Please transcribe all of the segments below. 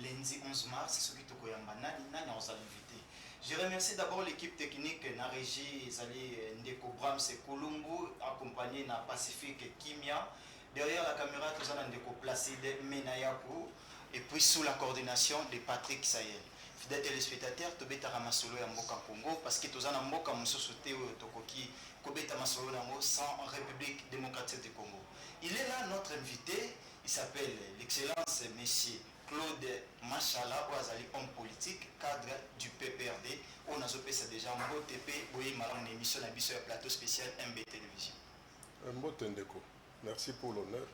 lundi 11 mars, ce qui est invité. Je remercie d'abord l'équipe technique na régie Zali Ndeko Brams et Colombo, accompagné na Pacifique Kimia. Derrière la caméra, tout ça Ndeko Placide Menayaku. Et puis sous la coordination de Patrick Sayel. Fidèles téléspectateurs, Tobeta Ramasolo et Mboka Congo, parce que tous en Mboka Moussoté ou Tokoki, Kobeta Masolo sans République démocratique du Congo. Il est là notre invité, il s'appelle l'excellence Monsieur Claude Machala, Ouazali, homme politique, cadre du PPRD. On a déjà un beau TP, oui, une émission à plateau spécial MB Télévision. Un beau Tendeko, merci pour l'honneur.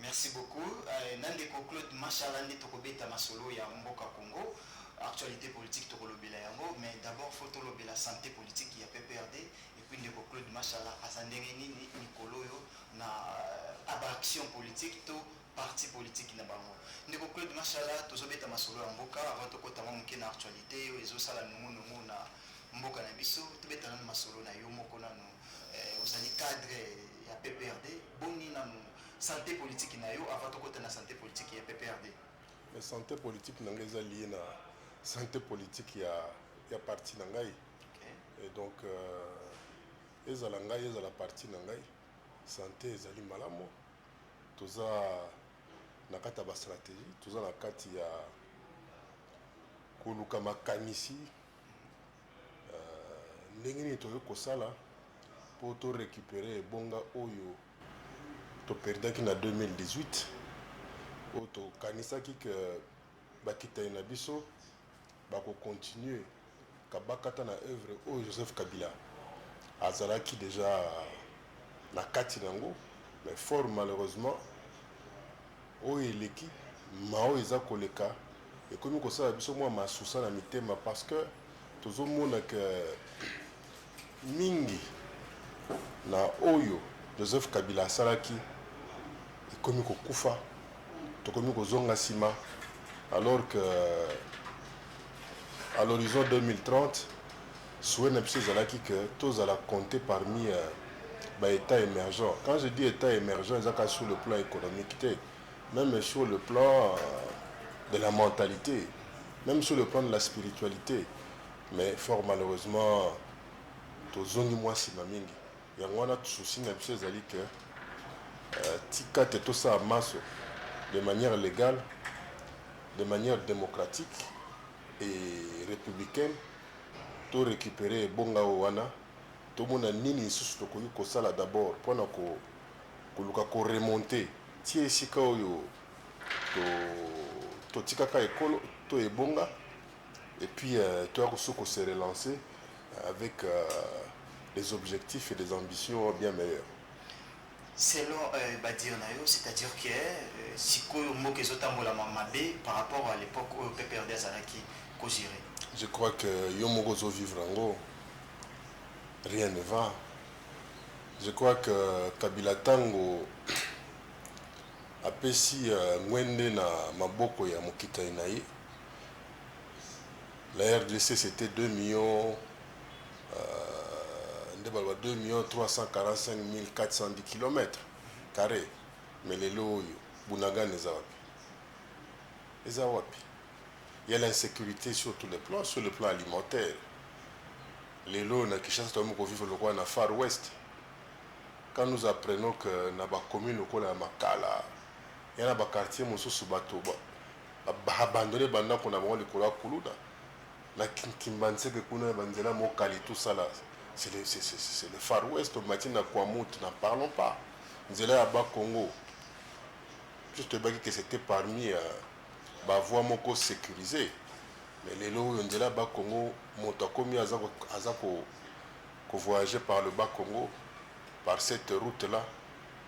Merci beaucoup. Nandeko Claude Machala, Netokobeta Masolo, ya Mboka Congo. Actualité politique, Tokolobela Yango, mais d'abord, il faut la santé politique, il y a PPRD, et puis Ndeko Claude Machala, Azandengeni, Nicoloyo, na action politique, tout parti politique na bango. Ndeko Claude Machala, Tozobeta Masolo ya Mboka, avant de kota mouke na actualité, ezo sala nungu na Mboka na biso, Tobeta na Masolo na yo moko na no, ozali cadre ya PPRD, boni na no santé politique na yo, avant de kota na santé politique ya PPRD. La santé politique n'a pas lié na santé politique il y a partie nangai et donc ezala ngai ezala partie nangai santé ezali malamo toza na kata ba stratégie toza na kati ya koluka makanisi ndenge nini toyo kosala pour to récupérer bonga oyo to perdaki na 2018 oto kanisaki que bakita na biso bako continuer kabakata na œuvre o Joseph Kabila azalaki déjà na kati nango mais fort malheureusement o eleki mao eza koleka et comme ko ça biso moi masusa na mitema parce que tozomona que mingi na oyo Joseph Kabila salaki et comme ko kufa to comme ko zonga sima alors que à l'horizon 2030, souhait n'absizalaki que tous allons compter parmi les États émergents. Quand je dis État émergent, c'est sur le plan économique, même sur le plan de la mentalité, même sur le plan de la spiritualité. Mais fort malheureusement, tous on y moi si ma mingi. Il y a un souci n'absizali que tika te tout ça à masse de manière légale, de manière démocratique et républicaine, to récupérer bonga wana to mona nini susu to koyi ko sala d'abord pour na ko luka ko remonter tie sika oyo to tikaka ekolo to ebonga et puis to ya ko se relancer avec des objectifs et des ambitions bien meilleurs. Selon Badir Nayo, c'est-à-dire que si par rapport à l'époque où PPRD Azaraki Kojire. Je crois que Yomogozo vivre en rien ne va. Je crois que Kabila Tango a pesi Mwende na Maboko ya Mokita Inaï. La RDC c'était 2 millions 2 345 410 km carrés. Mais les lots, Bunaga n'est pas. Il y a l'insécurité sur tous les plans, sur le plan alimentaire. Les lots, na Kishasa, nous vivons le roi na Far West. Quand nous apprenons que na ba commune au la Makala, il y a un quartier Moussou Subato, abandonné banda qu'on a vraiment le Kola Kuluna. Na Kimbanse que kuna banzela Mokali tout ça là. C'est le Far West, au matin à Kouamout, n'en parlons pas. Nous allons à Bas Congo. Juste que c'était parmi les voies moko sécurisées. Mais les lots, on est là Bas Congo, Montakomi Azako voyager par le Bas Congo, par cette route-là.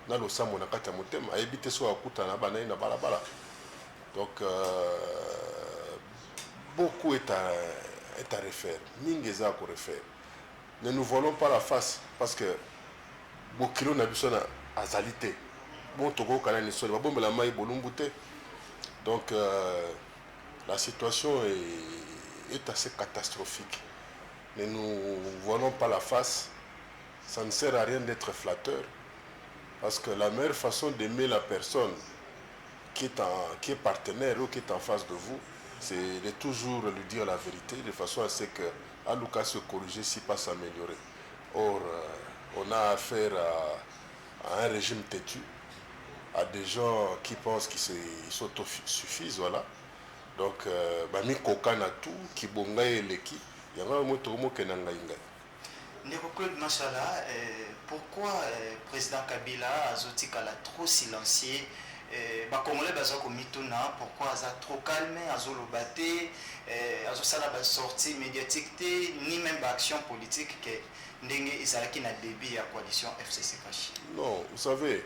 Dans le Sam, on a quatre montées, à éviter soit à Koutana, Banaï, na Balabala. Donc, beaucoup est à refaire. Mingeza à refaire. Ne nous volons pas la face parce que Bokilo n'a besoin d'azalité. Bon, Togo, Kanani, Sol, bon, la maille, Bolumbute. Donc, la situation est assez catastrophique. Ne nous volons pas la face. Ça ne sert à rien d'être flatteur. Parce que la meilleure façon d'aimer la personne qui est partenaire ou qui est en face de vous, c'est de toujours lui dire la vérité, de façon à ce que Aluka se corriger si pas s'améliorer. Or, on a affaire à un régime têtu, à des gens qui pensent qu'ils s'autosuffisent, voilà. Donc, bami kokana tout, qui bonga eleki, yanga moto mo kenanga inga. Ndeko Claude Machala, pourquoi président Kabila a trop silencieux? Congolais mituna, pourquoi a trop calmé, a lobate, a sortie médiatique, ni même action politique que ndenge izalaki na début à coalition FCC Kashi? Non, vous savez,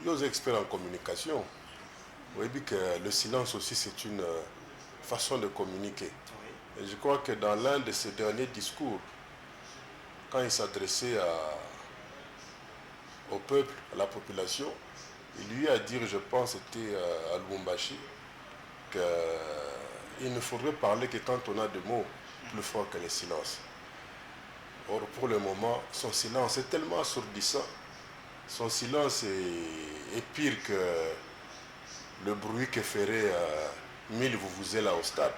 nos experts en communication, vous voyez que le silence aussi c'est une façon de communiquer. Oui. Et je crois que dans l'un de ses derniers discours, quand il s'adressait au peuple, à la population, il lui a dit, je pense c'était à Lubumbashi, qu'il ne faudrait parler que quand on a des mots plus forts que le silence. Or, pour le moment, son silence est tellement assourdissant, son silence est pire que le bruit que ferait 1000 vuvuzelas au stade.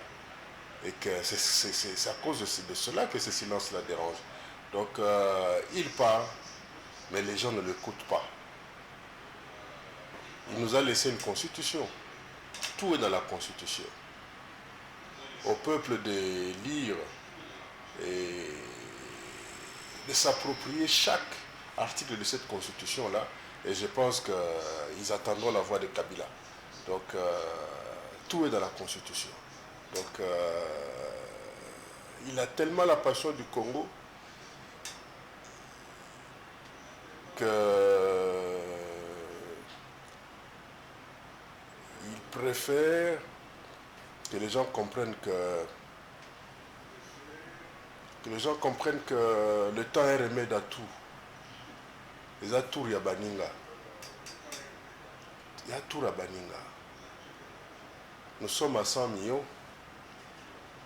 Et que c'est à cause de cela que ce silence la dérange. Donc, il parle, mais les gens ne l'écoutent pas. Il nous a laissé une constitution. Tout est dans la constitution. Au peuple de lire et de s'approprier chaque article de cette constitution-là. Et je pense qu'ils attendront la voix de Kabila. Donc, tout est dans la constitution. Donc, il a tellement la passion du Congo qu'il préfère que les gens comprennent que le temps est remède à tout. Les atours ya baninga. Il y a tout à baninga. Nous sommes à 100 millions.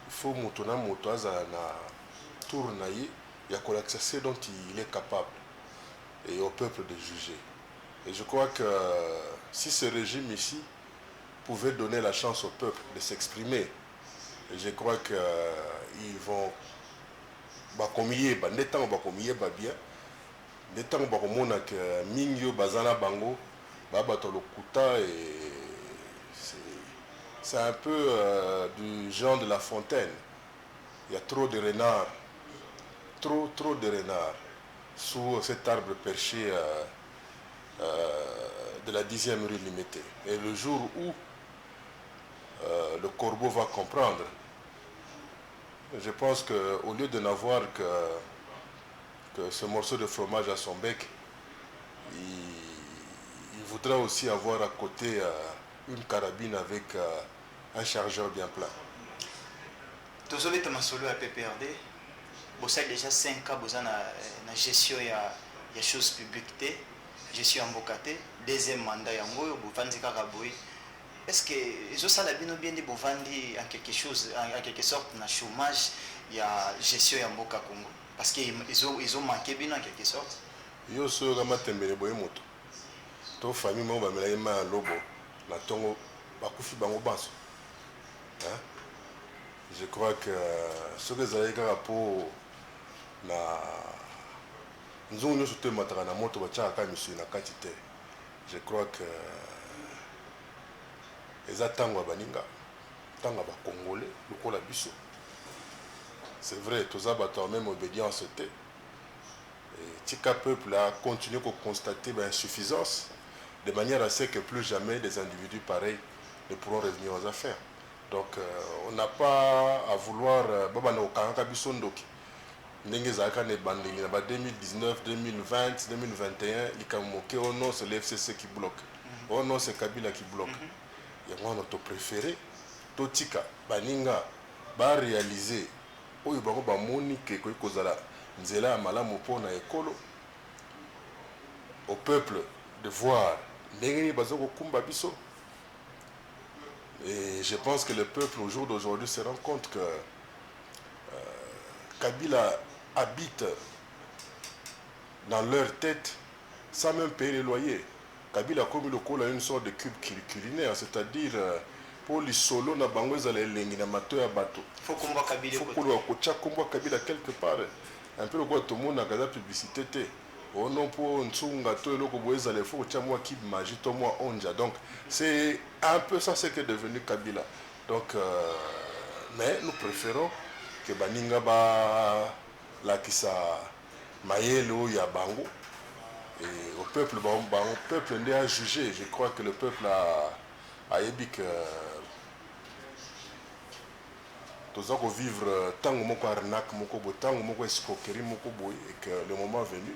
Il faut moutona motoaza na tour naïe. Il y a ce dont il est capable. Et au peuple de juger. Et je crois que si ce régime ici pouvait donner la chance au peuple de s'exprimer, je crois qu'ils vont bakomiye ba netango bakomiye ba bien netango bakomona que mingyo bazana bango babato lokuta et c'est un peu du genre de La Fontaine. Il y a trop de renards, trop de renards sous cet arbre perché de la 10e rue limitée. Et le jour où le corbeau va comprendre, je pense qu'au lieu de n'avoir que ce morceau de fromage à son bec, il voudra aussi avoir à côté une carabine avec un chargeur bien plein. Tous les solo à PPRD, vous avez déjà 5 ans dans la gestion des choses publiques, gestion en bocaté, deuxième mandat yango, vous vendez karaboui. Est-ce que ça la bien bien de vous vendre en quelque chose, en quelque sorte, na chômage, il y a gestion en boca Congo, parce qu'ils ont manqué bien en quelque sorte. Yo so kama tembele boye moto. To famille mo ba mela ma lobo na tongo bakufi bango banso. Hein? Je crois que ce que vous avez rapport na nzungu sote mataka na moto bachaka misu na katite. Je crois que les attangwa baninga tanga ba congolais lokola biso. C'est vrai, tous abattoirs même obédience était. Et tika peuple a continué à constater l'insuffisance de manière à ce que plus jamais des individus pareils ne pourront revenir aux affaires. Donc on n'a pas à vouloir babana okanga bisondoki. Ndenge zaka ne bandeli na 2019, 2020, 2021, likamoke oh non c'est l'FCC qui bloque. Oh non c'est Kabila qui bloque. Et moi notre préféré totika baninga ba réaliser oyo bango ba moni ke ko kozala nzela malamu pona ekolo au peuple de voir ndenge bazoko kumba biso. Et je pense que le peuple au jour d'aujourd'hui se rend compte que Kabila habite dans leur tête sans même payer les loyers. Kabila comme le col a une sorte de cube culinaire, c'est-à-dire pour les solos na bango ezala elengi na mato ya bato. Faut combat Kabila. Faut qu'on doit kocha combat Kabila quelque part. Un peu le quoi tout le monde a gardé publicité té. Oh non pour nsunga to eloko boeza le faut kocha moi qui magie to moi onja. Donc c'est un peu ça ce qu'est devenu Kabila. Donc mais nous préférons que baninga ba la kisa mayelo ya bango. Et au peuple, peuple a jugé. Je crois que le peuple a dit que tous ont vivre tant que arnaque, tant que escroquerie, et que le moment venu,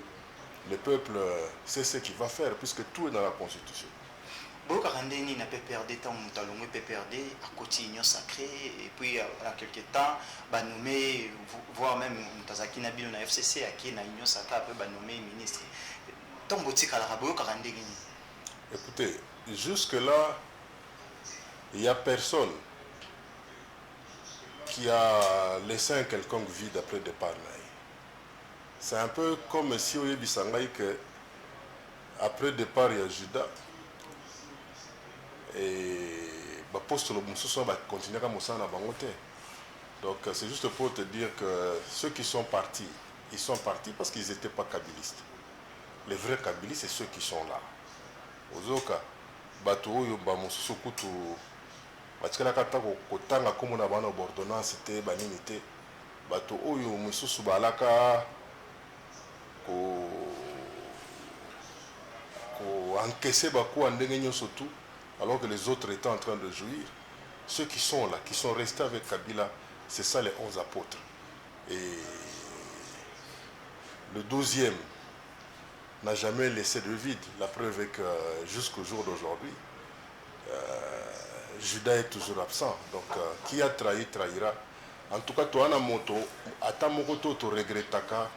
le peuple sait ce qu'il va faire puisque tout est dans la Constitution. Beaucoup de n'a pas perdu temps, talongo peut perdre à côté union sacrée et puis à quelques temps, bah nommé voire même Tazaki Nabil na FCC à qui na union sacrée peut bah nommé ministre. Écoutez, jusque-là, il n'y a personne qui a laissé un quelconque vide après le départ. C'est un peu comme si on dit que après le départ, il y a Judas. Et le poste va continuer comme ça. Donc c'est juste pour te dire que ceux qui sont partis, ils sont partis parce qu'ils n'étaient pas kabylistes. Les vrais kabylistes, c'est ceux qui sont là. Ozoka, bato oyo ba mosusu kutu batikala kata kotanga komo na bana ordonnance te banini te bato oyo mosusu balaka ko encaisser baku ndenge nyonso tout alors que les autres étaient en train de jouir. Ceux qui sont là, qui sont restés avec Kabila, c'est ça les 11 apôtres. Et le 12e n'a jamais laissé de vide. La preuve est que jusqu'au jour d'aujourd'hui, Judas est toujours absent. Donc, qui a trahi, trahira. En tout cas, toi, moto, ata mokoto to regrettaka.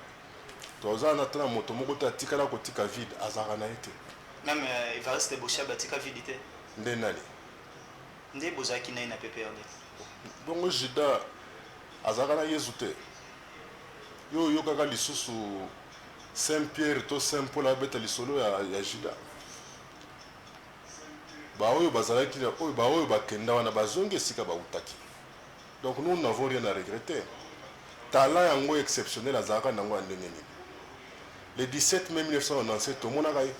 Toi, on a moto, mokoto atika la kotika vide, azara na été. Même il va rester bouché à batika vide. Ndenali. Ndé bozaki na ina peperde. Donc, Judas, azara na yezute. Yo yo kaka lisusu Saint-Pierre to Saint-Paul abeta lisolo ya Judas. Ba oyo bazalaki na oyo ba oyo bakenda wana bazongi esika ba utaki. Donc nous n'avons rien à regretter. Talent yango exceptionnel azaka nango andenge nini. Le 17 mai 1997 to monaka ye.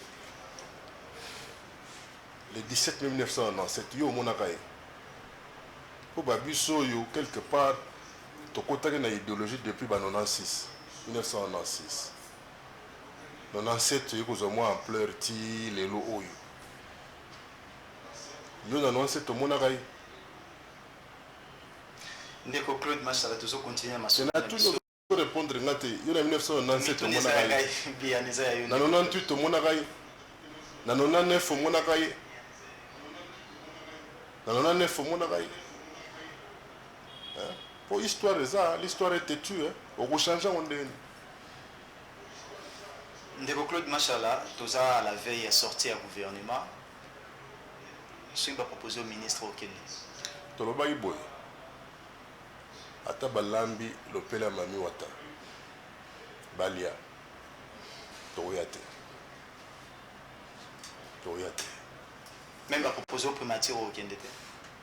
Le 17 mai 1997 yo monaka ye. Po ba biso yo quelque part to kotaki na idéologie depuis ba 96 1996. 97 yekozwa mwa ampleur ti lelo oyo yo na 97 omonaka ye ndeko Claude Machala toujours continuer ma semaine na tout répondre nga te yo na 1997 omonaka ye na 98 omonaka ye na 99 omonaka ye na 99 omonaka ye po histoire eza l'histoire est têtue okochange ngo ndeni. Ndeko Claude Machala, tous à la veille à sortir au gouvernement, ce qui va proposer au ministre au Kenya. Toloba Iboy, Ata Balambi, Lopela Mami Wata, Balia, Toyate. Même va proposer au primature au Kenya.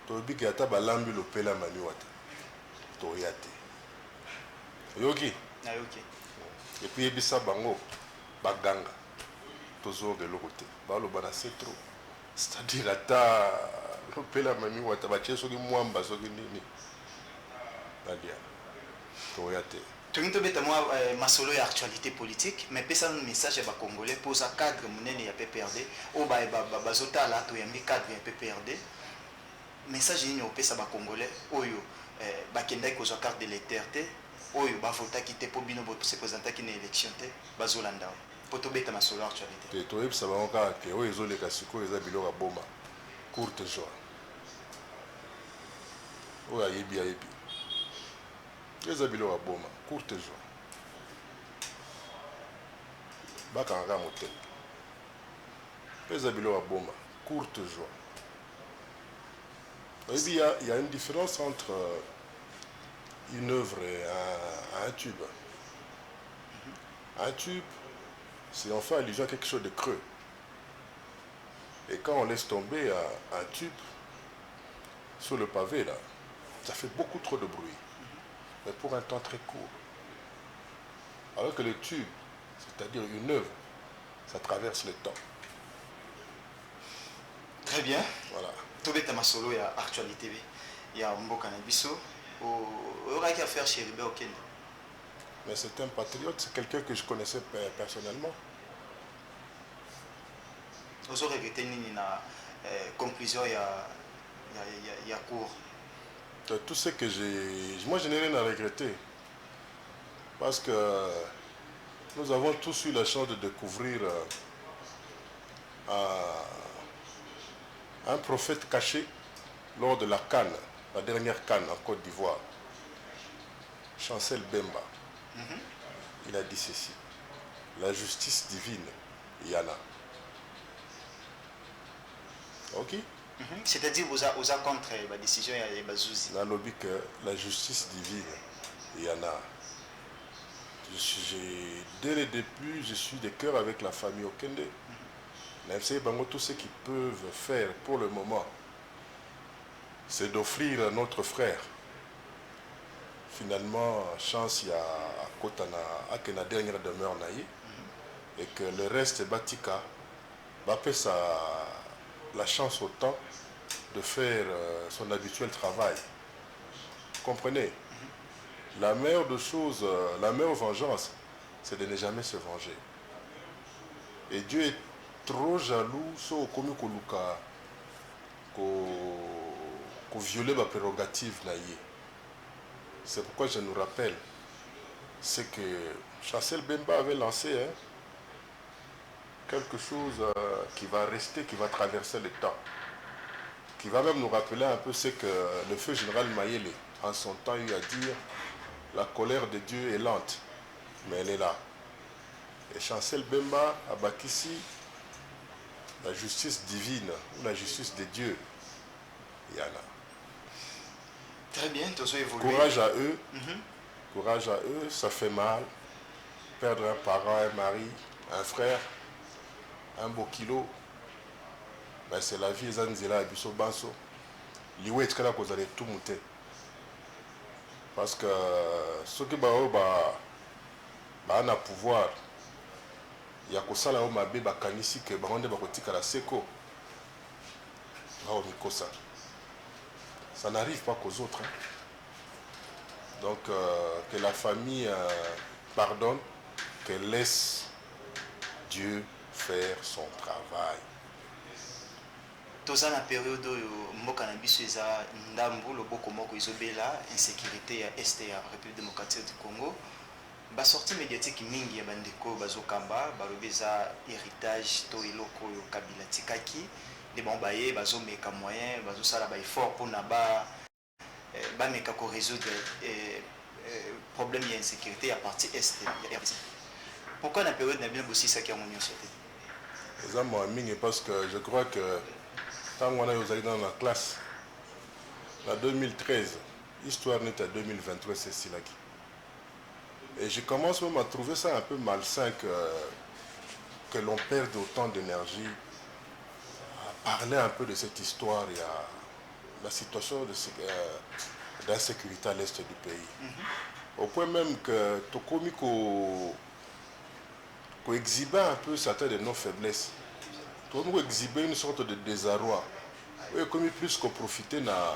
Tobi ki Ata Balambi, Lopela Mami Wata, Toyate. Yoki? Yoki. Et puis Ebisa Bango. Baganga toujours de l'autre côté baloba c'est trop c'est-à-dire ata lopela mami wata batie soki mwamba soki nini badia toyate tongito beta moi masolo ya actualité politique mais pesa un message à congolais pour ça cadre munene ya PPRD o ba bazota la to yambi cadre ya PPRD message ni opesa ba congolais oyo bakenda ko zo carte d'électeur te oyo ba vota ki te po bino bo se présenter ki na élection te bazolanda potobeta masolo actualité te toyebisa bango kaka ke oyo ezoleka sikoyo eza biloko ya boma courte joie oyo ayebi eza biloko ya boma courte joie bakanga motema eza biloko ya boma courte joie oyebi il y a une différence entre une œuvre et un tube. Un tube, c'est on fait allusion à quelque chose de creux. Et quand on laisse tomber un tube sur le pavé, là, ça fait beaucoup trop de bruit. Mais pour un temps très court. Alors que le tube, c'est-à-dire une œuvre, ça traverse le temps. Très bien. Voilà. Tobeta Masolo, il y a Actualité TV. Il y a Mboka Nabiso. Il y aura qu'à faire chez Ribé Okene. Mais c'est un patriote, c'est quelqu'un que je connaissais personnellement. Vous aurez regretté une conclusion, il y a cours. Tout ce que j'ai... Moi, je n'ai rien à regretter. Parce que nous avons tous eu la chance de découvrir un prophète caché lors de la Cannes, la dernière Cannes en Côte d'Ivoire. Chancel Bemba. Il a dit ceci: la justice divine, il y en a. Ok? C'est-à-dire vous avez contre la décision de Bazouzi. Dans le but que la justice divine, il y en a. Dès le début, je suis de cœur avec la famille Okende. Tout ce qu'ils peuvent faire pour le moment, c'est d'offrir à notre frère. Finalement, chance, il y a à Kotana, à la dernière demeure naïe, et que le reste, Batika, va faire la chance au temps de faire son habituel travail. Vous comprenez? La meilleure des choses, la meilleure vengeance, c'est de ne jamais se venger. Et Dieu est trop jaloux, sauf comme Koluka, qu'on violer ma prérogative naïe. C'est pourquoi je nous rappelle, c'est que Chancel Bemba avait lancé quelque chose qui va rester, qui va traverser le temps, qui va même nous rappeler un peu ce que le feu général Mayele, en son temps, eu à dire: la colère de Dieu est lente, mais elle est là. Et Chancel Bemba a bâti ici la justice divine, ou la justice de Dieu. Il y en a. Très bien, tous évolué. Courage à eux. Courage à eux, ça fait mal. Perdre un parent, un mari, un frère, un beau kilo. Ben c'est la vie, Zanzela et Bisso Banso. Liwe est là que vous allez tout monter. Parce que ceux qui ont un pouvoir, il y a que ça là où ma bébé kanisi que baronde bakotika la seko. Ça n'arrive pas qu'aux autres. Donc que la famille pardonne, qu'elle laisse Dieu faire son travail. Dans la période où Mboka Nabiso eza ndambu loboko moko izobela insécurité ya est ya République démocratique du Congo. Ba sortie médiatique mingi ya bandeko bazokamba balobi eza héritage to eloko yo Kabila tikaki de bon baye bazomeka moyen bazosala ba effort pour na ba meka ko résoudre problème ya insécurité à partie est ya RDC. Pourquoi la période na bien aussi ça qui a monio sauté? Ça moi mingi parce que je crois que tant qu'on a eu dans la classe, en 2013, l'histoire n'est à 2023, c'est Silaki. Et je commence même à trouver ça un peu malsain que l'on perde autant d'énergie à parler un peu de cette histoire et à la situation d'insécurité à l'est du pays. Au point même que Tokomi exhibait un peu certaines de nos faiblesses. Tokomi exhibait une sorte de désarroi. Et comme plus qu'on profitait na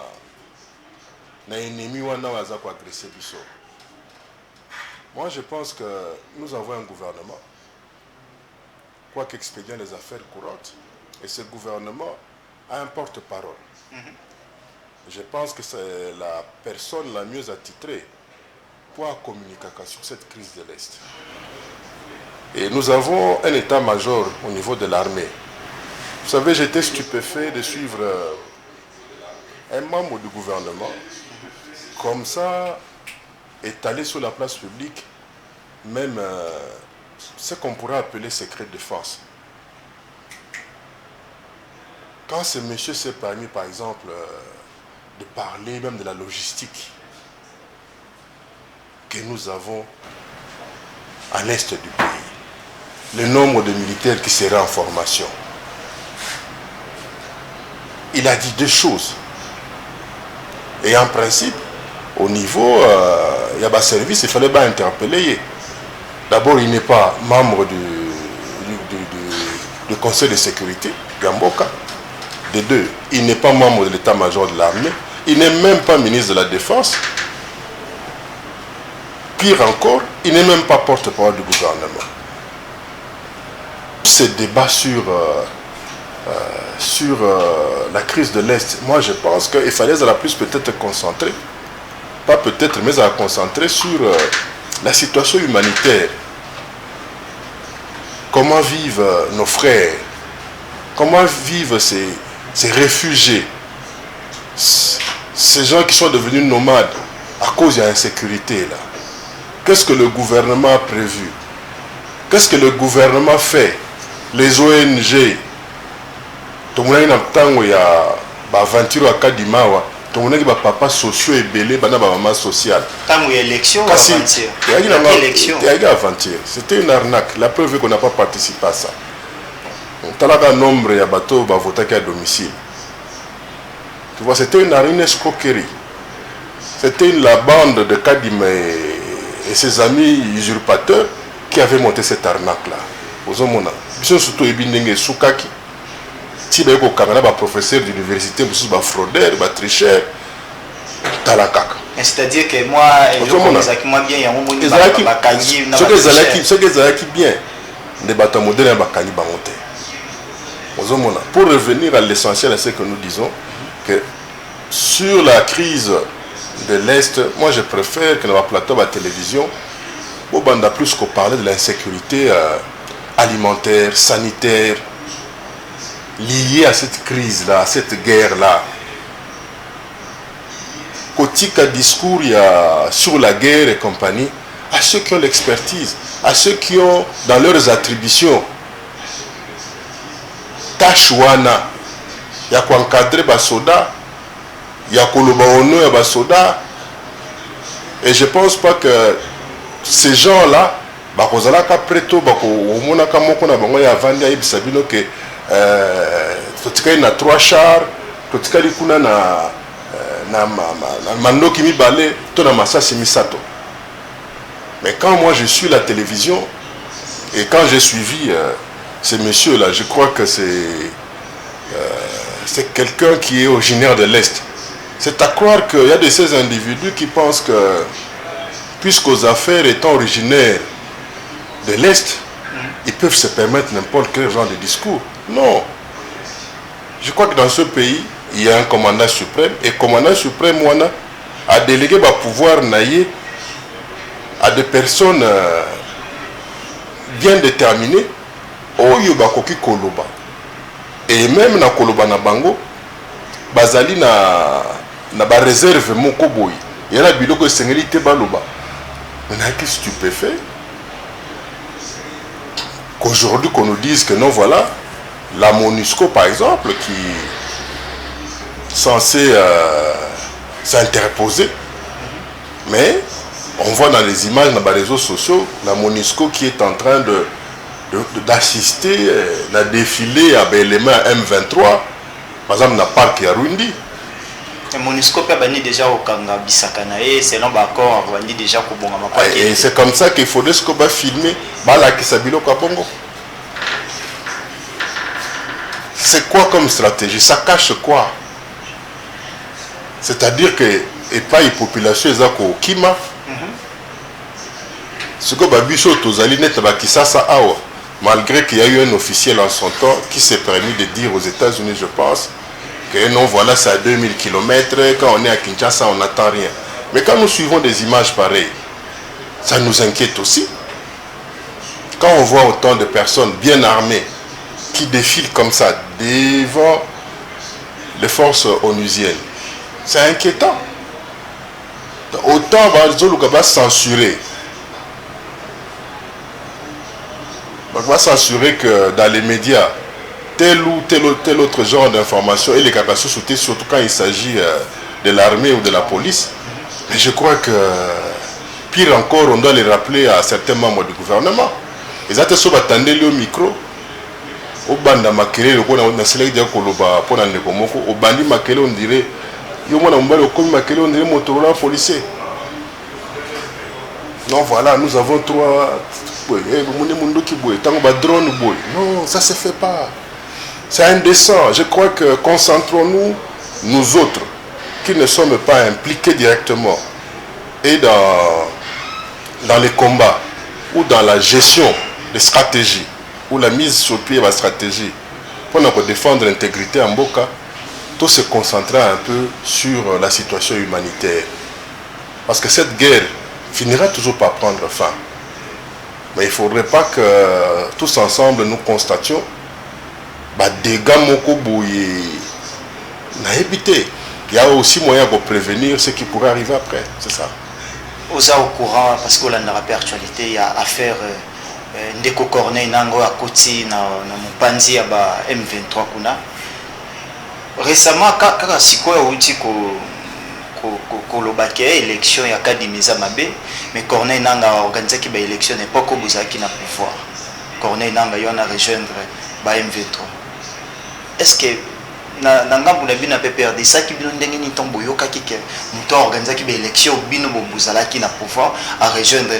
ennemi ou na waza pour agresser biso. Moi je pense que nous avons un gouvernement, quoique expédiant les affaires courantes, et ce gouvernement a un porte-parole. Je pense que c'est la personne la mieux attitrée pour communiquer sur cette crise de l'Est. Et nous avons un état-major au niveau de l'armée. Vous savez, j'étais stupéfait de suivre un membre du gouvernement comme ça étalé sur la place publique, même ce qu'on pourrait appeler secret de défense. Quand ce monsieur s'est permis, par exemple, de parler même de la logistique que nous avons à l'est du pays, le nombre de militaires qui seraient en formation. il a dit deux choses. Et en principe, au niveau, il y a un service, il fallait pas interpeller. D'abord, il n'est pas membre du Conseil de sécurité, Gamboka. De deux, il n'est pas membre de l'état-major de l'armée. Il n'est même pas ministre de la Défense. Pire encore, il n'est même pas porte-parole du gouvernement. Ce débat sur la crise de l'Est, moi je pense qu'il fallait à la plus peut-être concentrer, pas peut-être, mais à la concentrer sur la situation humanitaire. Comment vivent nos frères? Comment vivent ces réfugiés? Ces gens qui sont devenus nomades à cause de l'insécurité là. Qu'est-ce que le gouvernement a prévu? Qu'est-ce que le gouvernement fait? Les ONG, tout le monde a il y a aventure à Kadimawa, tout le monde a papa sociaux et belé, bana maman social. Tant il y a élection, c'était une arnaque. La preuve est qu'on n'a pas participé à ça. Talaga nombre ya bateau va voter à domicile. Tu vois, c'était une escroquerie. C'était la bande de Kadima et ses amis usurpateurs qui avaient monté cette arnaque-là. Aux hommes, surtout Ebindenge Soukaki. Si vous avez un professeur d'université, vous avez un fraudeur, un tricheur, talakak. C'est-à-dire que moi, je moi bien, il y a un monde qui ce que ça qui bien, les bateaux modernes bakali bamonté. Pour revenir à l'essentiel, à ce que nous disons, que sur la crise de l'Est, moi je préfère que dans la plateau à la télévision, on bande plus qu'on parle de l'insécurité alimentaire, sanitaire, liée à cette crise-là, à cette guerre-là. Kotika discours il y a sur la guerre et compagnie, à ceux qui ont l'expertise, à ceux qui ont dans leurs attributions tâche wana, il y a quoi encadrer les soldats, il y a koloba ono ya soldats, et je pense pas que ces gens-là, bakozala ka preto bako omona ka moko na bango ya vandi ya ibisabino que totika na 3 chars, totika likuna na mandoki mibale to na masasi misato. Mais quand moi je suis la télévision et quand j'ai suivi ces messieurs-là, je crois que c'est quelqu'un qui est originaire de l'Est. C'est à croire qu'il y a de ces individus qui pensent que, puisqu'aux affaires étant originaires de l'Est, ils peuvent se permettre n'importe quel genre de discours. Non. Je crois que dans ce pays, il y a un commandant suprême, et le commandant suprême, a délégué le pouvoir naïe à des personnes bien déterminées, oyo bakoki koloba. Et même na koloba na bango, bazali na ba réserve moko boy. Il y a biloko esengeli te baloba. Maintenant, qu'est-ce que tu peux faire? Qu'aujourd'hui qu'on nous dise que non, voilà, la MONUSCO par exemple, qui est censée s'interposer, mais on voit dans les images, dans les réseaux sociaux, la MONUSCO qui est en train d'assister à défilé à l'élément M23, par exemple, dans le parc Yarundi. Le MONUSCO a banni déjà au Kanga Bissakanae, selon l'accord, a banni déjà au Bonga. Et c'est comme ça qu'il faudrait ce qu'on va filmer, Bala Kisabilo Kabongo. C'est quoi comme stratégie? Ça cache quoi? C'est-à-dire que, et pas les populations, ils ont Kima. Ce que Babiso Tozali net Bakisasa Awa, malgré qu'il y a eu un officiel en son temps qui s'est permis de dire aux États-Unis, je pense, que non, voilà, c'est à 2000 km, quand on est à Kinshasa, on n'attend rien. Mais quand nous suivons des images pareilles, ça nous inquiète aussi. Quand on voit autant de personnes bien armées qui défilent comme ça devant les forces onusiennes, c'est inquiétant. Autant on va censurer. On va s'assurer que dans les médias, tel ou tel autre genre d'information et les capacités sauter, surtout quand il s'agit de l'armée ou de la police. Mais je crois que, pire encore, on doit les rappeler à certains membres du gouvernement. Ils ont attendé le micro. obanda makele le kona na selek dia koloba pona ndeko moko obandi makele on dirait yo mona mbalo comme makele on dirait Motorola policier. Non voilà, nous avons 3 drone boy. Non, ça se fait pas. C'est indécent. Je crois que concentrons-nous, nous autres, qui ne sommes pas impliqués directement, et dans les combats, ou dans la gestion des stratégies, ou la mise sur pied de la stratégie, pour nous défendre l'intégrité en Boka, tout se concentrer un peu sur la situation humanitaire. Parce que cette guerre finira toujours par prendre fin. Mais il ne faudrait pas que tous ensemble nous constations des dégâts n'a évité. Il y a aussi moyen de prévenir ce qui pourrait arriver après. C'est ça. Aux au courant, parce qu'on a une actualité, il y a affaire Ndeko Corneille Nango à Koti, na Mupanzi à M23 kuna. Récemment, quand Siko a dit que l'élection il y a Kadimiza Mabé, mais Corneille Nanga a organisé que l'élection n'est pas comme Bouzaki n'a pouvoir. Corneille Nanga y a rejoindre M23. Est-ce que Nanga Boulabi n'a pas perdu ça qui vient d'engager ni tombe yoka qui muto organisé que l'élection bino Bouzalaki n'a pouvoir à rejoindre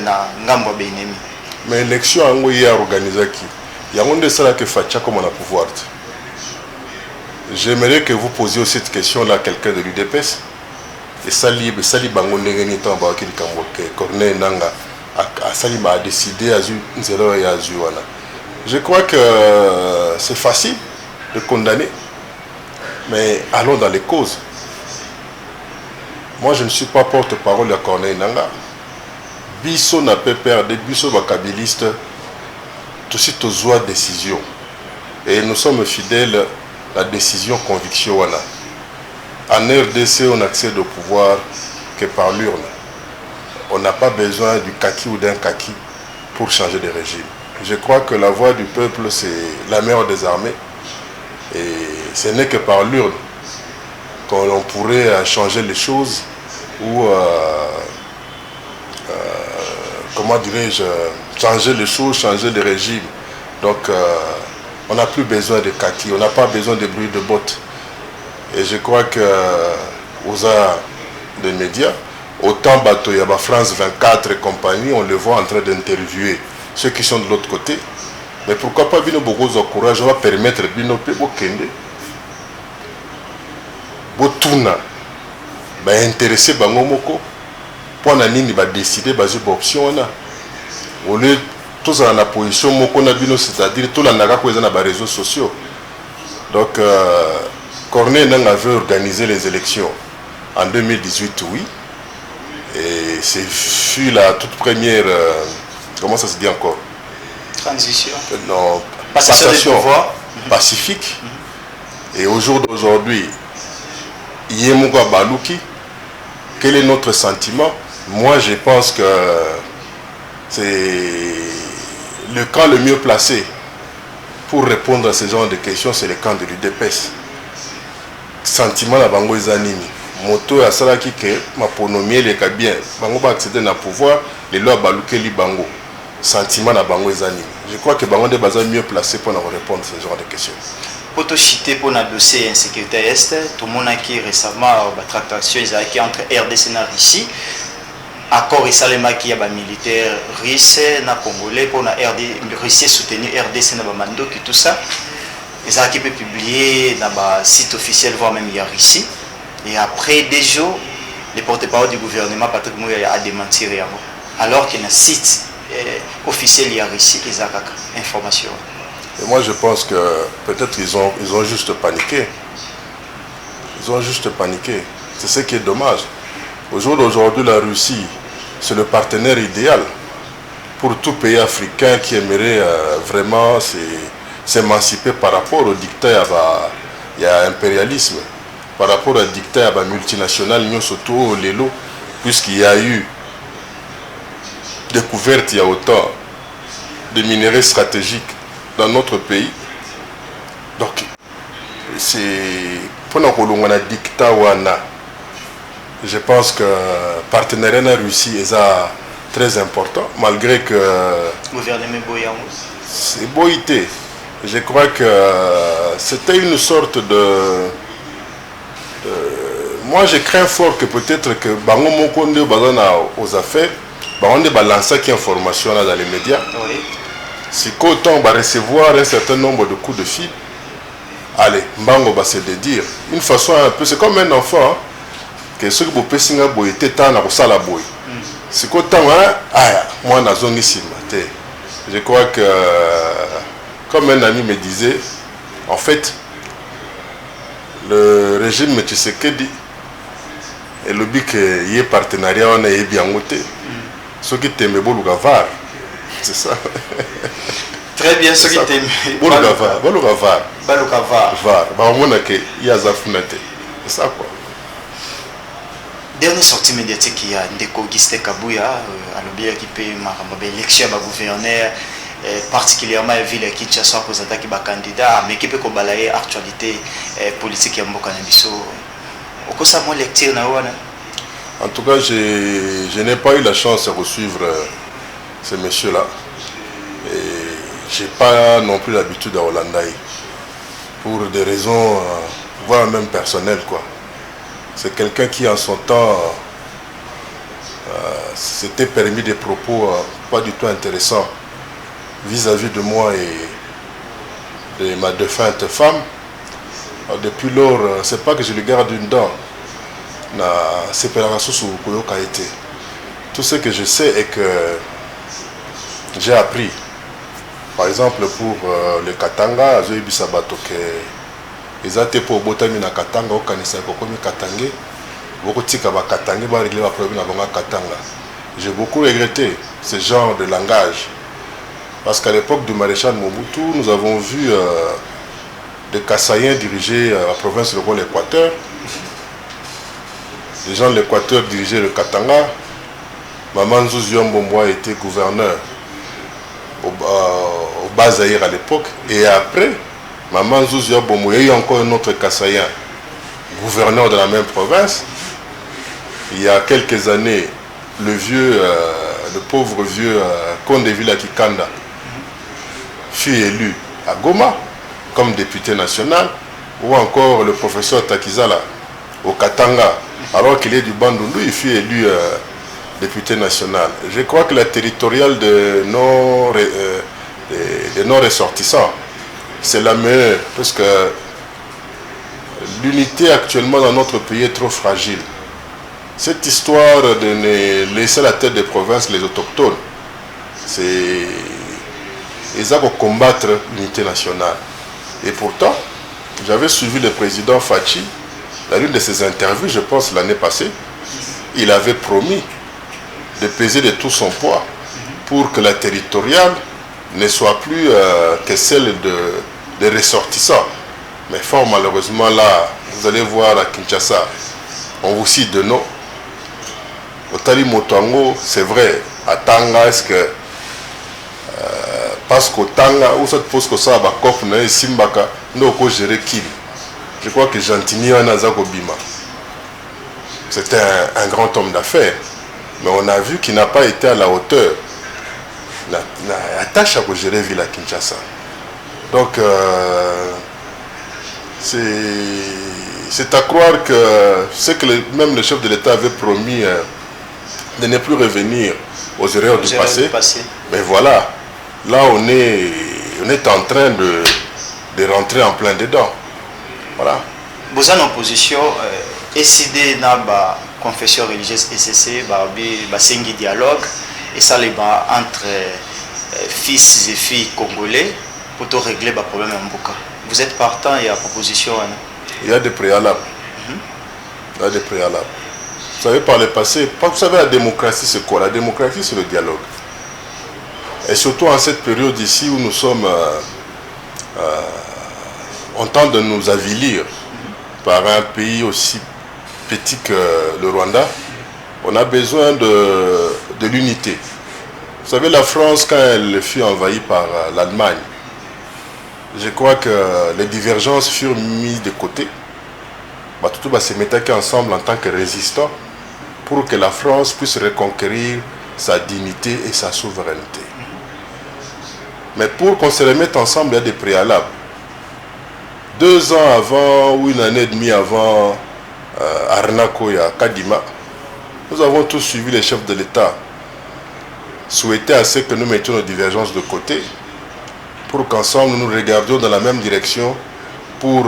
Ngambo Benemi. Mais l'élection a été organisée qui il y a un de ça que Facha comme on a pouvoir. J'aimerais que vous posiez aussi cette question là à quelqu'un de l'UDPS. Et Sali Bango Negeni Tamba qui Corneille Nanga a décidé à Zéro et à Zuana. Je crois que c'est facile de condamner, mais allons dans les causes. Moi je ne suis pas porte-parole de Corneille Nanga. Bisso n'a pas perdu, Bisso bakabiliste, tout suite aux oies de décision. Et nous sommes fidèles à la décision conviction. En RDC, on accède au pouvoir que par l'urne. On n'a pas besoin du kaki ou d'un kaki pour changer de régime. Je crois que la voix du peuple, c'est la meilleure des armées. Et ce n'est que par l'urne qu'on pourrait changer les choses ou, comment dirais-je, changer les choses, changer le régime. Donc, on n'a plus besoin de kaki, on n'a pas besoin de bruit de bottes. Et je crois que aux arts des médias, autant bateau, il y a France 24 et compagnie, on les voit en train d'interviewer ceux qui sont de l'autre côté. Mais pourquoi pas Bino Bogozo courage, on va permettre Bino Pebo Kende, Botuna, intéresser Bango Moko, pour nini va décider basé sur option on a. Au lieu tous en la position Moko na Bino, c'est-à-dire tout la naga ko na réseaux sociaux. Donc Corneille Nanga avait organisé les élections en 2018, oui. Et c'est fut la toute première, comment ça se dit encore? Transition. Non, passation pacifique. Et au jour d'aujourd'hui, Yemouga Balouki, quel est notre sentiment? Moi, je pense que c'est le camp le mieux placé pour répondre à ce genre de questions, c'est le camp de l'UDPS. Sentiment na bango ezanini moto ya salaki ke maponomie le ka bien bango ba accéder na pouvoir les lois balukeli bango sentiment na bango ezanini. Je crois que bango de baza mieux placé pour répondre à ce genre de questions. Pour citer pour un dossier insécurité est, tout le monde a qui récemment la tractation qui entre RDC et Russie. Accord et Salema qui a des militaires russes et congolais pour la Russie soutenir RDC et Mando qui tout ça. Les qui peut publier dans le site officiel, voire même il y a Russie. Et après des jours, le porte-parole du gouvernement, Patrick Mouya, a démenti. Alors qu'il y a un site officiel, il y a Russie, ils ont information. Et moi je pense que peut-être ils ont juste paniqué. Ils ont juste paniqué. C'est ce qui est dommage. Au jour d'aujourd'hui, la Russie, c'est le partenaire idéal pour tout pays africain qui aimerait vraiment s'émanciper par rapport au dictat il y a impérialisme, par rapport au dictat multinational, surtout les lots, puisqu'il y a eu découverte il y a autant de minerais stratégiques dans notre pays. Donc, c'est pour nous un dictat wana. Je pense que le partenariat en Russie est très important, malgré que gouvernement c'est boité. Je crois que c'était une sorte de... Moi, je crains fort que peut-être que Bango Mokonde Bazana aux affaires, on va lancer qui information dans les médias. Oui. Si autant on va recevoir un certain nombre de coups de fil, allez, Mbango va se dire. Une façon un peu, c'est comme un enfant, hein, que ceux qui vous pèsent un boy, t'es tant à ça la boy. C'est qu'autant, moi, dans zone ici, je crois que, comme un ami me disait, en fait, le régime Tshisekedi et le but qu'il y ait partenariat, on est bien monté. Ceux qui t'aiment beaucoup le var, c'est ça. Très bien, ceux qui t'aiment beaucoup le var, beaucoup le var. Var. On a que y a zafunate. C'est ça quoi. Dernière sortie médiatique, il y a Ndeko Augustin Kabuya, à l'objet qui peut marquer l'élection du gouverneur, particulièrement la ville qui a soit présenté qui est candidat, mais qui peut balayer l'actualité politique en Bokanabiso. Au quoi ça m'a lecture na wana? En tout cas, je n'ai pas eu la chance de suivre ce monsieur-là. Et je n'ai pas non plus l'habitude à Hollandais. Pour des raisons, voire même personnelles, quoi. C'est quelqu'un qui, en son temps, s'était permis des propos pas du tout intéressants vis-à-vis de moi et de ma défunte femme. Alors, depuis lors, c'est pas que je lui garde une dent. Tout ce que je sais est que j'ai appris, par exemple pour le Katanga, j'ai eu Bisabato que ils étaient pour Botami na Katanga, au Kanisa Kokomi Katangé, beaucoup de tika ba Katangé va régler la problème dans Katanga. J'ai beaucoup regretté ce genre de langage parce qu'à l'époque du maréchal Mobutu, nous avons vu des Kassaïens diriger la province de l'Équateur. Les gens de l'Équateur dirigeaient le Katanga. Maman Zouzio Mbomboa était gouverneur au Bas-Zaïre à l'époque. Et après, Maman Zouzio Mbomboa, il y a eu encore un autre Kassaïen, gouverneur de la même province. Il y a quelques années, le pauvre vieux Kondevila Kikanda fut élu à Goma comme député national. Ou encore le professeur Takizala au Katanga, alors qu'il est du Bandundu, il fut élu député national. Je crois que la territoriale de nos ressortissants, c'est la meilleure, parce que l'unité actuellement dans notre pays est trop fragile. Cette histoire de ne laisser la tête des provinces les autochtones, c'est ils ont combattre l'unité nationale. Et pourtant, j'avais suivi le président Fachi. Dans l'une de ses interviews, je pense l'année passée, il avait promis de peser de tout son poids pour que la territoriale ne soit plus que celle de ressortissants. Mais fort malheureusement là, vous allez voir à Kinshasa, on vous cite de nom. Au Tali Motango, c'est vrai, à Tanga, est-ce que parce qu'au Tanga, où ça te pose que ça va copner Simbaka, nous on gérer qui? Je crois que Gentini Anazako Bima, c'était un grand homme d'affaires, mais on a vu qu'il n'a pas été à la hauteur. La tâche à gérer Villa Kinshasa. Donc, c'est à croire que c'est que même le chef de l'État avait promis de ne plus revenir aux erreurs du passé. Mais voilà, là on est en train de rentrer en plein dedans. Voilà. Vous êtes en opposition, SID n'a pas confession religieuse SCC, un dialogue, et ça les bat entre fils et filles congolais pour tout régler le problème en Mbuka. Vous êtes partant et à proposition? Il y a des préalables. Il y a des préalables. Vous savez, par le passé, vous savez, la démocratie c'est quoi? La démocratie c'est le dialogue. Et surtout en cette période ici où nous sommes on tente de nous avilir par un pays aussi petit que le Rwanda. On a besoin de l'unité. Vous savez, la France, quand elle fut envahie par l'Allemagne, je crois que les divergences furent mises de côté. Tout se mettait ensemble en tant que résistants pour que la France puisse reconquérir sa dignité et sa souveraineté. Mais pour qu'on se remette ensemble, il y a des préalables. 2 ans avant, ou 1 année et demie avant Arnako et Kadima, nous avons tous suivi les chefs de l'État, souhaiter assez que nous mettions nos divergences de côté pour qu'ensemble nous regardions dans la même direction pour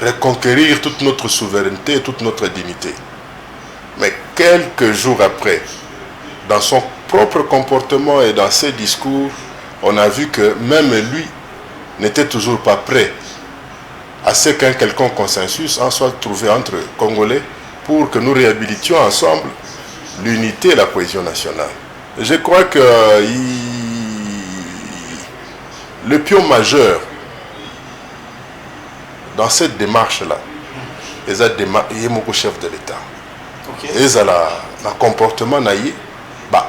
reconquérir toute notre souveraineté et toute notre dignité. Mais quelques jours après, dans son propre comportement et dans ses discours, on a vu que même lui n'était toujours pas prêt à ce qu'un quelconque consensus en soit trouvé entre Congolais pour que nous réhabilitions ensemble l'unité et la cohésion nationale. Je crois que le pion majeur dans cette démarche-là, il y a un chef de l'État. Et il y a un comportement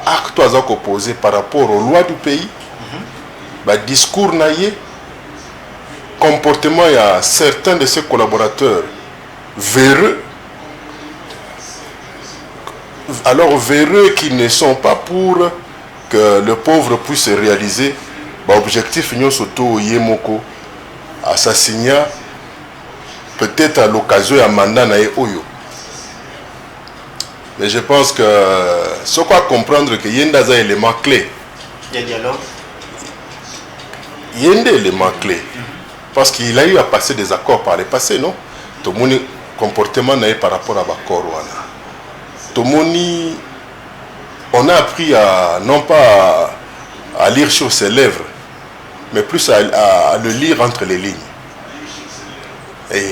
acte opposé par rapport aux lois du pays, discours comportement, il y a certains de ses collaborateurs véreux, alors véreux qui ne sont pas pour que le pauvre puisse réaliser l'objectif surtout Yemoko assassinat peut-être à l'occasion d'un mandat na Oyo. Mais je pense que ce qu'on comprendre que il y a des éléments clés. Il y a dialogue. Il y a des éléments clés. Parce qu'il a eu à passer des accords par le passé, non? Tout le monde comportement par rapport à l'accord. Tout le monde, on a appris à non pas à lire sur ses lèvres, mais plus à le lire entre les lignes. Et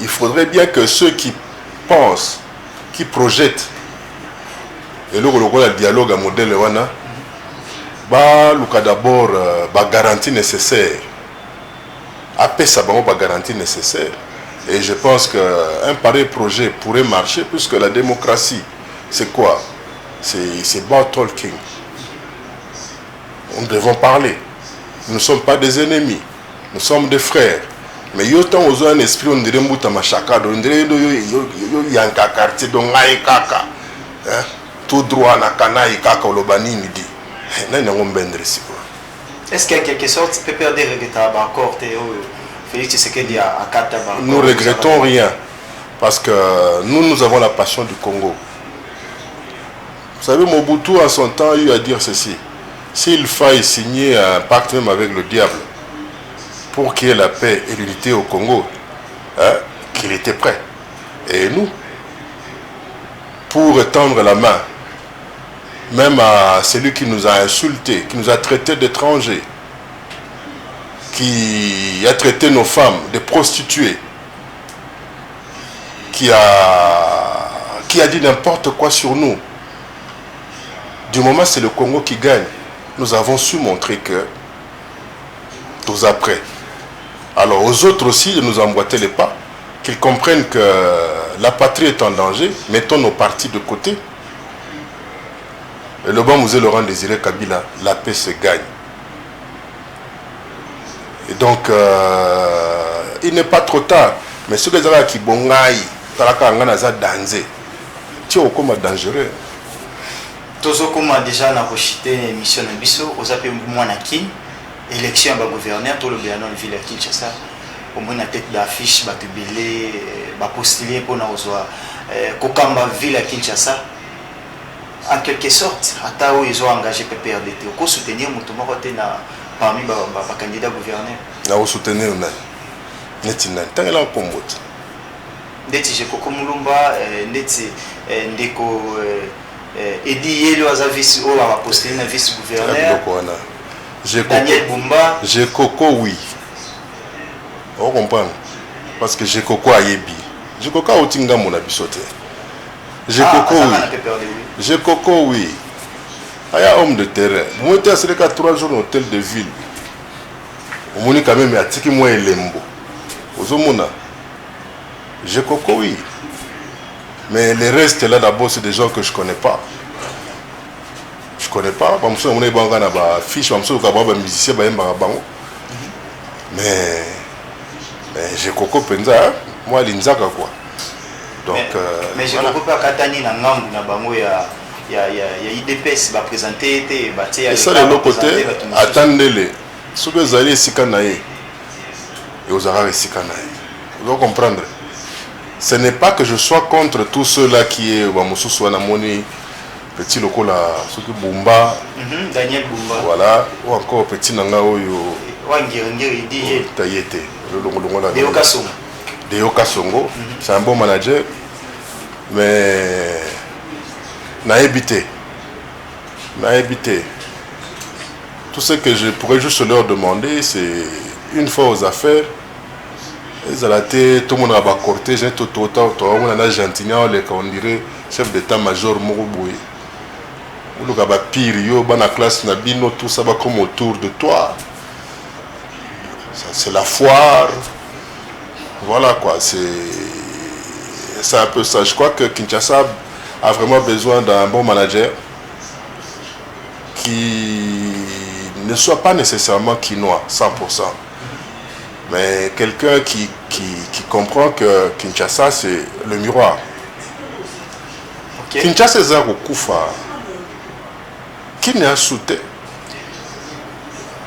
il faudrait bien que ceux qui pensent, qui projettent, et là, le dialogue à modèle, d'abord la garantie nécessaire. Après ça, la garantie nécessaire. Et je pense qu'un pareil projet pourrait marcher, puisque la démocratie, c'est quoi? C'est about talking. Nous devons parler. Nous ne sommes pas des ennemis. Nous sommes des frères. Mais il y a un esprit, on dirait que on dirait qu'il y a un quartier, tout droit na kanaï kaka olobani midi. Est-ce qu'en quelque sorte, PPRD regrette l'accord Félix Tshisekedi à Kata? Nous ne regrettons rien. Parce que nous avons la passion du Congo. Vous savez, Mobutu, en son temps, a eu à dire ceci. S'il faille signer un pacte même avec le diable pour qu'il y ait la paix et l'unité au Congo, qu'il était prêt. Et nous, pour tendre la main, même à celui qui nous a insultés, qui nous a traités d'étrangers, qui a traité nos femmes de prostituées, qui a dit n'importe quoi sur nous. Du moment c'est le Congo qui gagne, nous avons su montrer que tous après. Alors aux autres aussi de nous emboîter les pas, qu'ils comprennent que la patrie est en danger, mettons nos partis de côté. Et le bon musée Laurent Désiré Kabila, la paix se gagne. Et donc, il n'est pas trop tard. Mais ceux qui bongaï, danger. Tu es comme dangereux. Tozo comme déjà na kochité émission na biso, ozape mwana kin, élection ba gouverneur to le biano na ville ya Kinshasa. Au moins na tête d'affiche ba tebelé, ba postuler pour na ozwa kokamba ville ya Kinshasa. En quelque sorte, Atao ils ont engagé PPRD. Pour soutenir Moutouma parmi les candidats gouverneurs. Nous soutenir Netina. Tant qu'il a un combat. Ndeti Jekoko Mulumba, Ndeti Ndeko Edi Yelo Azavis ou a postulé un vice-gouverneur. Daniel Bumba. Jekoko oui. On comprend. Parce que Jekoko a yebi. Jekoko a otinga mon abisote. Jekoko oui. Jekoko oui. Il y a un homme de terrain. Vous mettez à 3 jours dans l'hôtel de ville. Vous mettez quand même à Tiki Moué et Lembo. Vous avez Jekoko oui. Mais le reste là d'abord c'est des gens que je ne connais pas. Je ne connais pas. Je suis un fiche, je suis un musicien. Mais Jekoko Penza, moi l'Inzaka quoi. Donc, mais je ne peux pas Katani na ngambu na bango ya il y a IDPS va présenter et ça de l'autre côté attendez-les ce que vous allez ici et vous aurez ici vous doit comprendre. Ce n'est pas que je sois contre tous ceux-là qui est Moni petit loco là ce que Bumba Daniel Bumba voilà ou encore petit nanga oyo Wangiri dit Tayete le Deo Kasongo c'est un bon manager mais n'a évité tout ce que je pourrais juste leur demander c'est une fois aux affaires ils allaient tout le monde a cortège tout on a gentillement on dirait chef d'état-major Moroboui ou le gars pire yo bana classe nabino tout ça va comme autour de toi c'est la foire voilà quoi c'est un peu ça. Je crois que Kinshasa a vraiment besoin d'un bon manager qui ne soit pas nécessairement quinois 100%, mais quelqu'un qui comprend que Kinshasa c'est le miroir. Okay. Kinshasa c'est un Koufa qui n'est assoûté.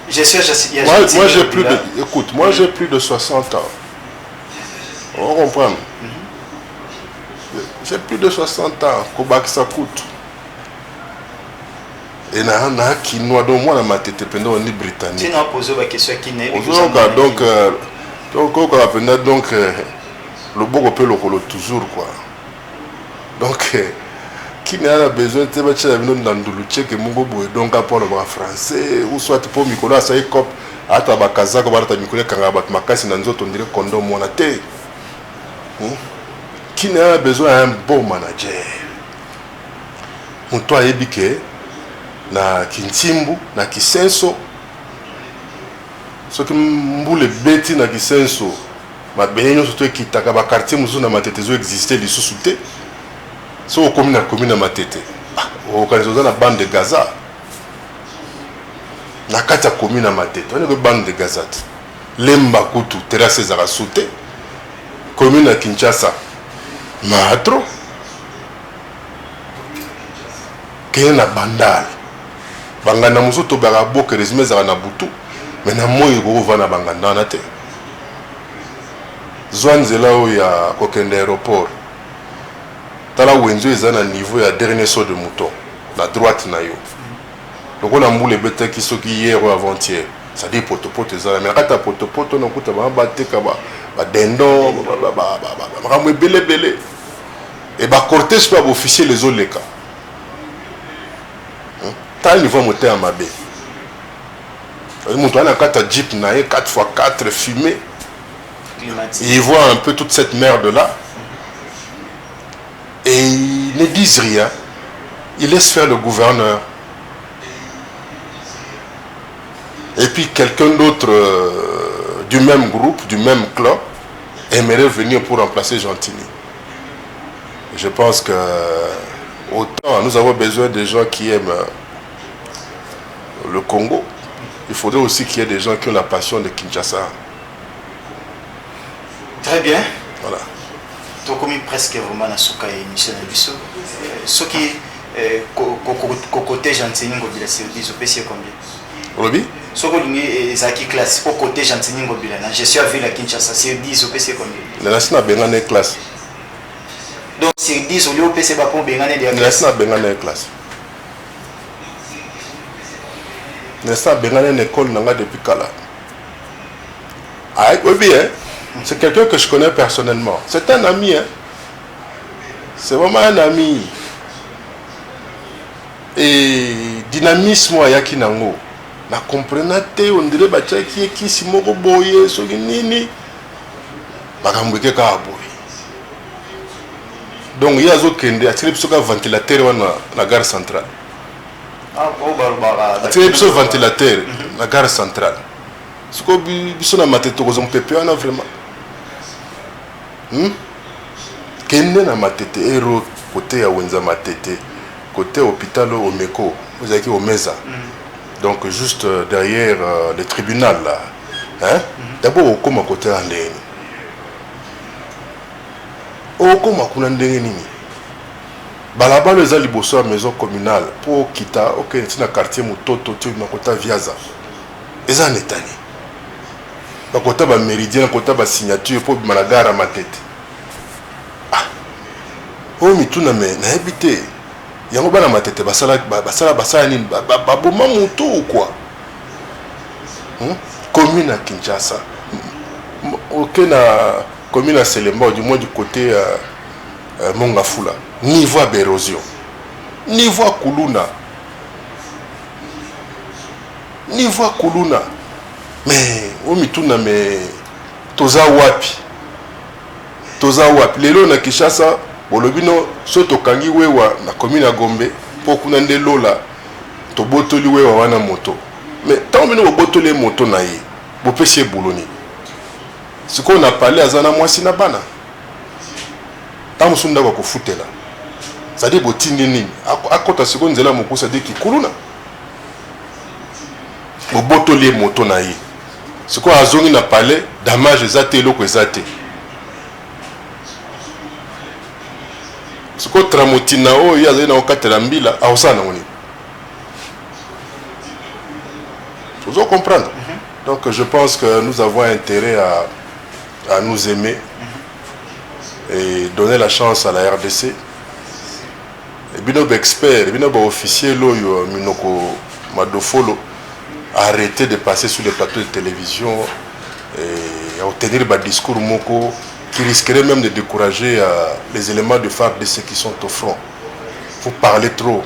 Moi j'ai plus de, écoute, moi j'ai plus de 60 ans. On comprend. J'ai plus de 60 ans, Kobak ça coûte. Et na qui noie donc moi dans ma tête pendant on est britannique. Tu n'as posé la question qui n'est pas. Donc le beau peut le colo toujours quoi. Donc qui n'a besoin de te mettre dans le que mon bobo donc pour le français ou soit pour Nicolas ça est cop à ta bakaza ko barata Nicolas kanga bat makasi na nzoto ndire kondo mona te. Qui n'a besoin d'un bon manager. On doit ébiquer na Kintimbu, na Kisenso. Ce qui mboule bêti na Kisenso, ma bénédiction surtout qui t'a qu'à quartier musu na matetezo existait les sous-soutés. So au commune na matete. Au canton na bande de Gaza. Na kata commune na matete. On est que bande de Gaza. Lemba kutu terrasse za sauté. Commune à Kinshasa. Maatro kene na bandal bangana musuto barabo que les mezara na butu mais na moyo go vana bangana na te zwanzela o ya kokende aéroport tala wenzo ezana niveau ya dernier saut de mouton la droite na yo donc on a moule bête qui soki hier ou avant-hier ça dit potopoto ezana mais kata potopoto no kuta ba bateka ba dendo ba belé et bah cortège pas officier les autres les cas tal niveau monter à Mabé monte à 4 jeep na 4x4 fumé il voit un peu toute cette merde là et ils ne disent rien ils laissent faire le gouverneur et puis quelqu'un d'autre du même groupe, du même clan aimerait venir pour remplacer Gentini. Je pense que autant nous avons besoin de gens qui aiment le Congo, il faudrait aussi qu'il y ait des gens qui ont la passion de Kinshasa. Très bien. Voilà. Tu as commis presque vraiment dans ce cas émission de Bissau. Ce qui côté Gentini, c'est combien? Robi? Ce qui est classe, au côté Gentini, je suis à Ville à Kinshasa, c'est 10 au PC combien? La nation a bien une classe. Donc c'est 10 au lieu au PC va pour bien une classe. La nation a bien une classe. La nation a bien une école depuis Kala. Ah, oui bien. C'est quelqu'un que je connais personnellement. C'est un ami. Hein. C'est vraiment un ami. Et dynamisme à Yakinango. Na comprenate on dirait bacha qui est si moko boye so nini bakambweke ka boye. Donc il y a zo kende atire biso ka ventilateur na gare centrale. Ah bon barbara. Atire biso ventilateur na gare centrale. Siko biso na matete ko zon pepe na vraiment. Kende na matete ero côté ya wenza matete côté hôpital Omeko vous avez qui au Meza. Donc juste derrière le tribunal là. Hein? D'abord au coma côté andeni. Au coma kuna ndenge nini. balabala eza liboso ya maison communale pour kita okende ti na quartier mototo ti nakota viaza eza na etani nakota baméridien nakota basignature mpo obima na gare ya matete oyo mituna me nayebi te yango bana matete basala nini baboma motu kwa commune ya Kinshasa oke na commune ya Selemba du moins du côté Mongafula niveau d'érosion niveau kuluna mais omituna me toza wapi lelo na Kinshasa bolobino so tokangi wewa na commune ya Gombe po kuna nde lola to botoli wewa wana moto mais tant bino botoli moto na ye bopesi boloni siko na parler azana mwasi na bana tamusunda kwa kufutela sadi botindi nini akota siko nzela mokusa de kikuluna botoli moto na ye siko azongi na parler damage ezate eloko ezate siko tramotina oyo yazali na okatela mbila aosana ngoni vous comprendre. Donc je pense que nous avons intérêt à nous aimer et donner la chance à la RDC. Et binob expert, binob officier loyo minoko madofolo arrêter de passer sur les plateaux de télévision et à tenir des discours moko qui risquerait même de décourager les éléments de phare de ceux qui sont au front. Vous parlez trop.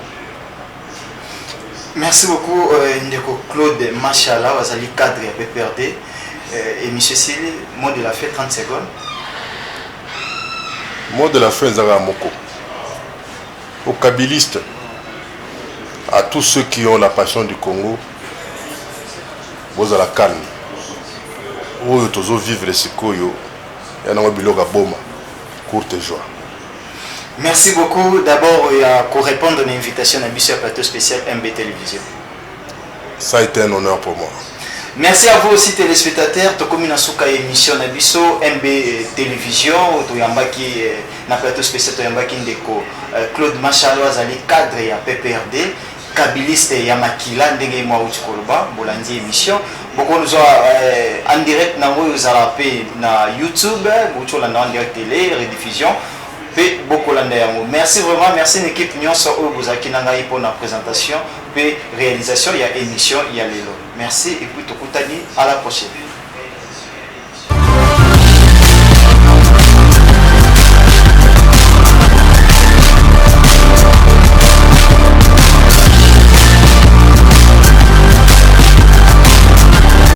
Merci beaucoup, Ndeko Claude Machala, Wazali cadre à PPRD. Et M. Sili, mot de la fin, 30 secondes. Mot de la fin, Zara Moko. Aux kabylistes, à tous ceux qui ont la passion du Congo, vous à la calme. Vous tous vivre les secours, et non biloga boma, courte joie. Merci beaucoup. D'abord, pour répondre à l'invitation à Bissau Plateau Spécial MB Télévision. Ça a été un honneur pour moi. Merci à vous aussi téléspectateurs. Tokomi na suka émission na Bissau MB Télévision. Toyambaki na Plateau Spécial toyambaki ndeko Claude Machalo azali cadre ya PPRD. Kabiliste ya makila ndenge mwa uti koloba bolandi émission. Boko nous en direct na moyo zarape na YouTube, bocho la en direct télé, rediffusion. Merci vraiment, merci une équipe nyonso oyo bozaki na ngai pour la présentation et réalisation il y a émission il y a lelo. Merci et puis tokutani à la prochaine.